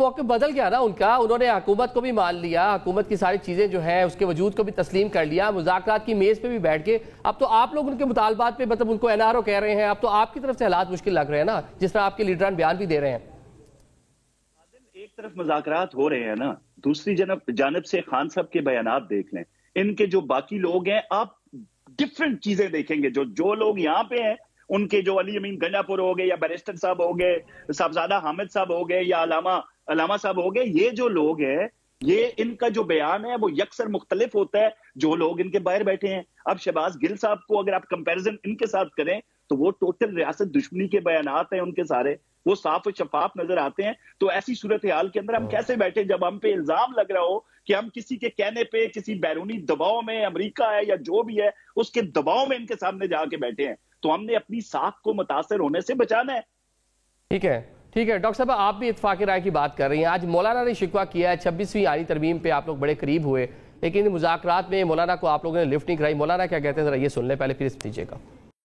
موقف بدل گیا نا انکا، انہوں نے حکومت کو بھی مان لیا، حکومت کی ساری چیزیں جو ہیں اس کے وجود کو بھی تسلیم کر لیا، مذاکرات کی میز پہ بھی بیٹھ کے اب تو آپ لوگ ان کے مطالبات پہ مطلب ان کو NRO کہہ رہے ہیں، اب تو آپ کی طرف سے حالات مشکل لگ رہے ہیں نا، جس طرح آپ کے لیڈران بیان بھی دے رہے ہیں۔ ایک طرف مذاکرات ہو رہے ہیں نا، دوسری جانب سے خان صاحب کے بیانات دیکھ لیں، ان کے جو باقی لوگ ہیں آپ ڈیفرنٹ چیزیں دیکھیں گے، جو لوگ یہاں پہ ہیں ان کے جو علی امین گنجا پور ہو گئے یا بیرسٹر صاحب ہو گئے، صاحبزادہ حامد صاحب ہو گئے یا علامہ صاحب ہو گئے، یہ جو لوگ ہیں یہ ان کا جو بیان ہے وہ یکسر مختلف ہوتا ہے جو لوگ ان کے باہر بیٹھے ہیں۔ اب شہباز گل صاحب کو اگر آپ کمپیریزن ان کے ساتھ کریں تو وہ ٹوٹل ریاست دشمنی کے بیانات ہیں ان کے سارے، وہ صاف و شفاف نظر آتے ہیں۔ تو ایسی صورتحال کے اندر ہم کیسے بیٹھے جب ہم پہ الزام لگ رہا ہو کہ ہم کسی کے کہنے پہ کسی بیرونی دباؤ میں، امریکہ ہے یا جو بھی ہے اس کے دباؤ میں ان کے سامنے جا کے بیٹھے ہیں، تو ہم نے اپنی ساکھ کو متاثر ہونے سے بچانا ہے۔ ٹھیک ہے ڈاکٹر صاحب، آپ بھی اتفاق رائے کی بات کر رہی ہیں۔ آج مولانا نے شکوہ کیا ہے 26ویں آئینی ترمیم پہ آپ لوگ بڑے قریب ہوئے، لیکن مذاکرات میں مولانا کو آپ لوگوں نے لفٹ نہیں کرائی۔ مولانا کیا کہتے ہیں ذرا یہ سن لیں پہلے، پھر اس دیجیے گا۔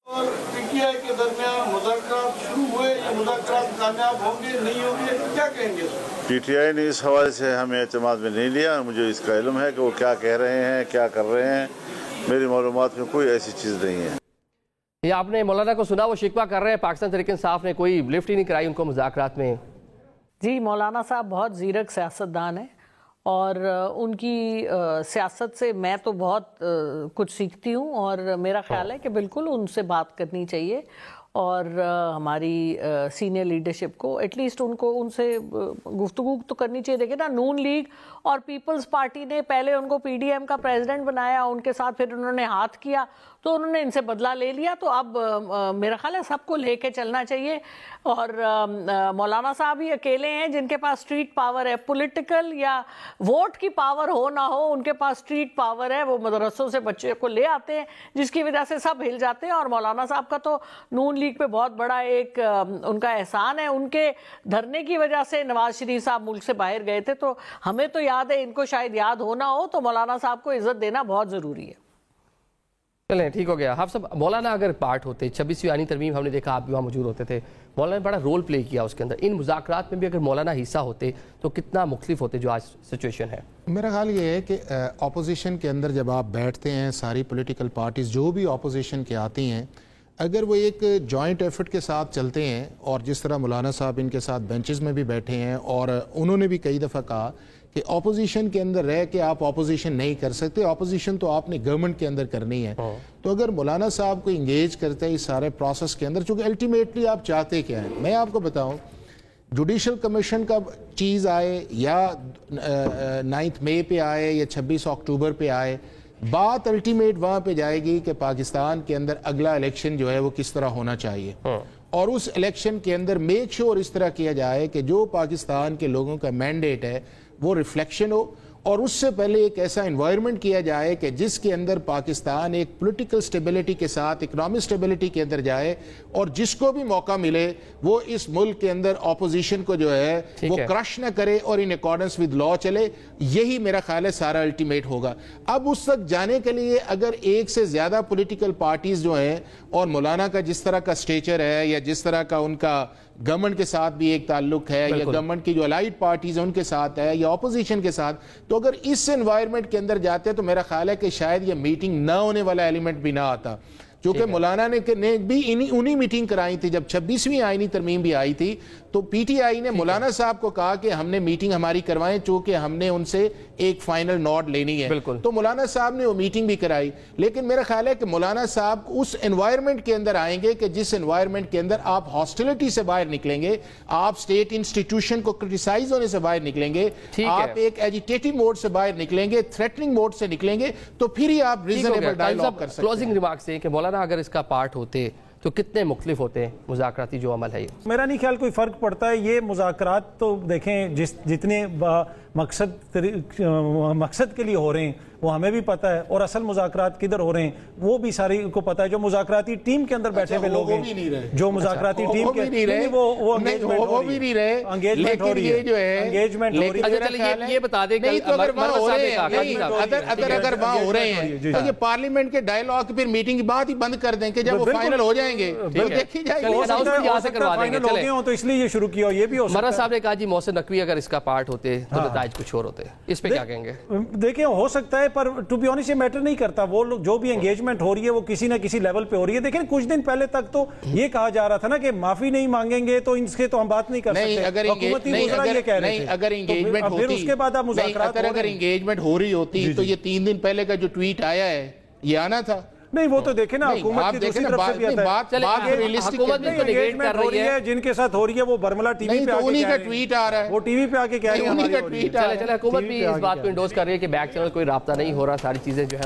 اور پی آئی کے درمیان مذاکرات شروع ہوئے، یہ مذاکرات کامیاب ہوں گے نہیں ہوں گے، کیا کہیں گے؟ پی ٹی آئی نے اس حوالے سے ہمیں اعتماد میں نہیں لیا، مجھے اس کا علم ہے کہ وہ کیا کہہ رہے ہیں، کیا کر رہے ہیں، میری معلومات میں کوئی ایسی چیز نہیں ہے۔ یہ آپ نے مولانا کو سنا، وہ شکوہ کر رہے ہیں پاکستان تحریک انصاف نے کوئی لفٹ ہی نہیں کرائی ان کو مذاکرات میں۔ جی، مولانا صاحب بہت زیرک سیاستدان ہیں اور ان کی سیاست سے میں تو بہت کچھ سیکھتی ہوں، اور میرا خیال ہے کہ بالکل ان سے بات کرنی چاہیے، اور ہماری سینئر لیڈرشپ کو ایٹ لیسٹ ان سے گفتگو تو کرنی چاہیے۔ دیکھیں نا، نون لیگ اور پیپلز پارٹی نے پہلے ان کو PDM کا پریزیڈنٹ بنایا، ان کے ساتھ پھر انہوں نے ہاتھ کیا تو انہوں نے ان سے بدلہ لے لیا، تو اب میرا خیال ہے سب کو لے کے چلنا چاہیے۔ اور مولانا صاحب ہی اکیلے ہیں جن کے پاس اسٹریٹ پاور ہے، پولیٹیکل یا ووٹ کی پاور ہو نہ ہو، ان کے پاس اسٹریٹ پاور ہے، وہ مدرسوں سے بچے کو لے آتے ہیں جس کی وجہ سے سب ہل جاتے ہیں۔ اور مولانا صاحب کا تو نون لیگ پہ بہت بڑا ایک ان کا احسان ہے، ان کے دھرنے کی وجہ سے نواز شریف صاحب ملک سے باہر گئے تھے، تو ہمیں تو یاد ہے، ان کو شاید یاد ہونا ہو، تو مولانا صاحب کو عزت دینا بہت ضروری ہے۔ چلیں ٹھیک ہو گیا۔ حافظ صاحب، مولانا اگر پارٹ ہوتے 26ویں آئینی ترمیم، ہم نے دیکھا آپ بھی وہاں موجود ہوتے تھے، مولانا نے بڑا رول پلے کیا اس کے اندر، ان مذاکرات میں بھی اگر مولانا حصہ ہوتے تو کتنا مختلف ہوتے جو آج سچویشن ہے؟ میرا خیال یہ ہے کہ اپوزیشن کے اندر جب آپ بیٹھتے ہیں، ساری پولیٹیکل پارٹیز جو بھی اپوزیشن کے آتی ہیں، اگر وہ ایک جوائنٹ ایفرٹ کے ساتھ چلتے ہیں، اور جس طرح مولانا صاحب ان کے ساتھ بینچز میں بھی بیٹھے ہیں، اور انہوں نے بھی کئی دفعہ کہا کہ اپوزیشن کے اندر رہ کے آپ اپوزیشن نہیں کر سکتے، اپوزیشن تو آپ نے گورنمنٹ کے اندر کرنی ہے۔ تو اگر مولانا صاحب کو انگیج کرتے ہیں اس سارے پروسیس کے اندر، چونکہ الٹیمیٹلی آپ چاہتے کیا ہیں، میں آپ کو بتاؤں، جوڈیشل کمیشن کا چیز آئے یا 9 مئی پہ آئے یا 26 اکتوبر پہ آئے، بات الٹیمیٹ وہاں پہ جائے گی کہ پاکستان کے اندر اگلا الیکشن جو ہے وہ کس طرح ہونا چاہیے، اور اس الیکشن کے اندر میک شور اس طرح کیا جائے کہ جو پاکستان کے لوگوں کا مینڈیٹ ہے وہ ریفلیکشن ہو، اور اس سے پہلے ایک ایسا انوائرمنٹ کیا جائے کہ جس کے اندر پاکستان ایک پولیٹیکل سٹیبلٹی کے ساتھ اکنامک سٹیبلٹی کے اندر جائے، اور جس کو بھی موقع ملے وہ اس ملک کے اندر اپوزیشن کو جو ہے وہ کرش نہ کرے اور ان اکارڈنس ود لا چلے۔ یہی میرا خیال ہے سارا الٹیمیٹ ہوگا۔ اب اس تک جانے کے لیے اگر ایک سے زیادہ پولیٹیکل پارٹیز جو ہیں، اور مولانا کا جس طرح کا سٹیچر ہے یا جس طرح کا ان کا گورنمنٹ کے ساتھ بھی ایک تعلق ہے، یا گورنمنٹ کی جو الائیڈ پارٹیز ہیں ان کے ساتھ ہے، یا اپوزیشن کے ساتھ، تو اگر اس انوائرمنٹ کے اندر جاتے ہیں تو میرا خیال ہے کہ شاید یہ میٹنگ نہ ہونے والا ایلیمنٹ بھی نہ آتا، کیونکہ مولانا نے بھی انہی میٹنگ کرائی تھی جب 26ویں آئینی ترمیم بھی آئی تھی، تو پی ٹی آئی نے مولانا صاحب کو کہا کہ ہم نے میٹنگ ہماری کروائیں چونکہ ہم نے ان سے ایک فائنل نوٹ لینی ہے، تو مولانا صاحب نے وہ میٹنگ بھی کرائی۔ لیکن میرا خیال ہے کہ مولانا صاحب اس انوائرمنٹ کے اندر آئیں گے کہ جس انوائرمنٹ کے اندر آپ ہاسٹیلٹی سے باہر نکلیں گے، آپ اسٹیٹ انسٹیٹیوشن کو کرٹیسائز ہونے سے باہر نکلیں گے، آپ ایک ایجیٹیٹو موڈ سے باہر نکلیں گے، تھریٹننگ موڈ سے نکلیں گے، تو پھر ہی آپ ریزنیبل ڈائیلاگ کر سکتے ہیں۔ کلوزنگ ریمارکس ہیں کہ مولانا اگر اس کا پارٹ ہوتے تو کتنے مختلف ہوتے ہیں مذاکراتی جو عمل ہے یہ؟ میرا نہیں خیال کوئی فرق پڑتا ہے۔ یہ مذاکرات تو دیکھیں جتنے مقصد کے لیے ہو رہے ہیں وہ ہمیں بھی پتہ ہے، اور اصل مذاکرات کدھر ہو رہے ہیں وہ بھی ساری کو پتہ ہے. جو مذاکراتی ٹیم کے اندر بیٹھے ہوئے لوگ ہیں، جو مذاکراتی ٹیم کے وہ انگیجمنٹ ہو رہی ہے، انگیجمنٹ ہو رہی ہے. یہ بتا دیں کہ اگر وہاں ہو رہے ہیں تو یہ پارلیمنٹ کے ڈائیلاگ پھر میٹنگ کی بات ہی بند کر دیں کہ جب وہ فائنل ہو جائیں گے تو دیکھی جائے گی. تو اس لیے یہ شروع کیا، یہ بھی ہو سکتا ہے. مرہ صاحب نے کہا جی محسن نقوی اگر اس کا پارٹ ہوتے تو نتائج کچھ اور ہوتے، اس پہ کیا کہیں گے؟ دیکھیں ہو سکتا ہے، پر ٹو بی آنیسٹ یہ میٹر نہیں کرتا. وہ لوگ جو بھی انگیجمنٹ ہو رہی ہے وہ کسی نہ کسی لیول پہ ہو رہی ہے. دیکھیں کچھ دن پہلے تک تو یہ کہا جا رہا تھا نا کہ معافی نہیں مانگیں گے تو ان سے تو ہم بات نہیں کر سکتے. حکومتی وزراء یہ کہہ رہے تھے. اگر انگیجمنٹ ہوتی، پھر اس کے بعد آپ مذاکرات اگر انگیجمنٹ ہو رہی ہوتی تو یہ 3 دن پہلے کا جو ٹویٹ آیا ہے یہ آنا تھا. نہیں وہ تو دیکھیں نا حکومت کی دوسری طرف سے بھی آتا ہے. حکومت بھی انگیجمنٹ ہو رہی ہے جن کے ساتھ ہو رہی ہے وہ برملا ٹی وی پہ آ کے انہی کا ٹویٹ آ رہا ہے، وہ ٹی وی پہ آ کے کہہ رہے ہیں. چلے حکومت بھی اس بات کو انڈوز کر رہی ہے کہ بیک چینل کوئی رابطہ نہیں ہو رہا، ساری چیزیں جو ہے